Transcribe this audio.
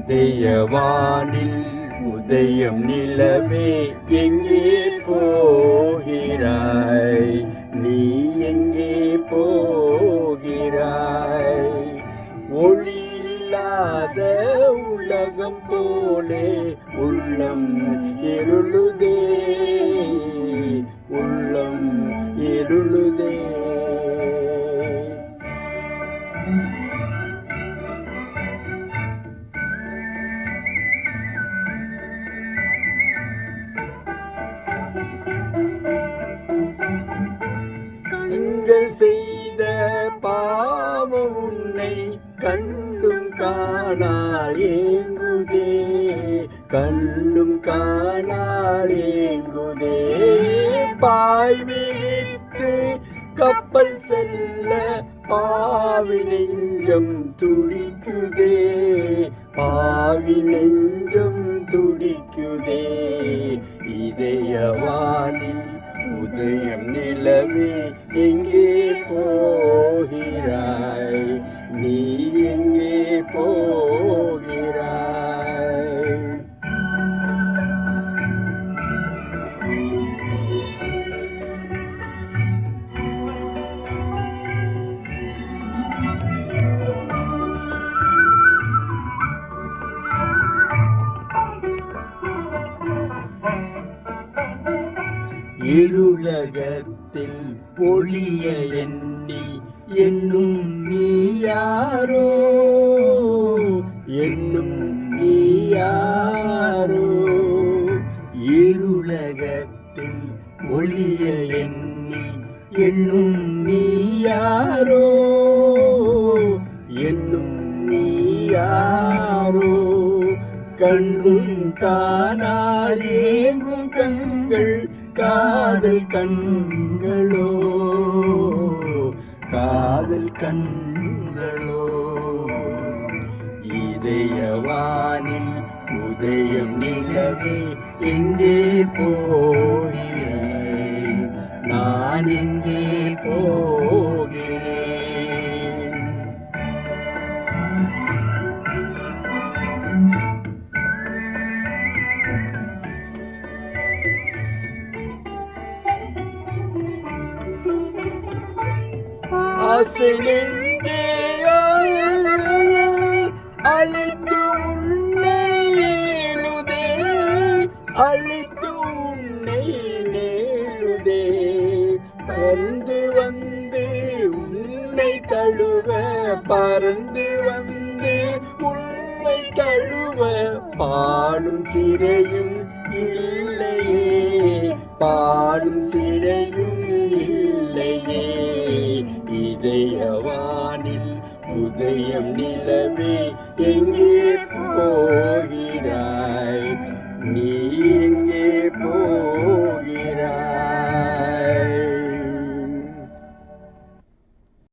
உதயவானில் உதயம் நிலவே எங்கே போகிறாய்? நீ எங்கே போகிறாய்? ஒளி இல்லாத உலகம் போலே உள்ளம் இருளுதே, உள்ளம் இருளுதே. கண்கள் செய்த பாவம் உன்னை கண்டும் காணால் ஏங்குதே, கண்டும் காணால் ஏங்குதே. பாய் விரித்து கப்பல் செல்ல பாவி நெஞ்சம் துடிக்குதே, பாவி நெஞ்சம் துடிக்குதே. இதயவானில் உதயம் நிலவே எங்கே போகிறாய்? நீ எங்கே போகிறாய்? இருளகத்தில் ஒளிய எண்ணி என்னும் நீ யாரோ, என்னும் நீ யாரோ? இருளகத்தில் ஒளிய எண்ணி என்னும் நீ யாரோ, என்னும் நீ யாரோ? கண்டும் காணால் ஏங்கும் கண்கள் காதல் கண்களோ, காதல் கண்களோ? இதயவானில் உதயம் நிலவே எங்கே போகிறேன்? நான் எங்கே போகிறேன்? ஆசை நெஞ்சே அழைத்து உன்னை நேலுதே, அழைத்து உன்னை நேலுதே. பறந்து வந்து உன்னை தழுவ, பறந்து வந்து உன்னை தழுவ. பாடும் சிறையும் இல்லையே, பாடும் சிறையும் இல்லையே. இதயவானில் உதயம் நிலவே எங்கே போகிறாய்? நீ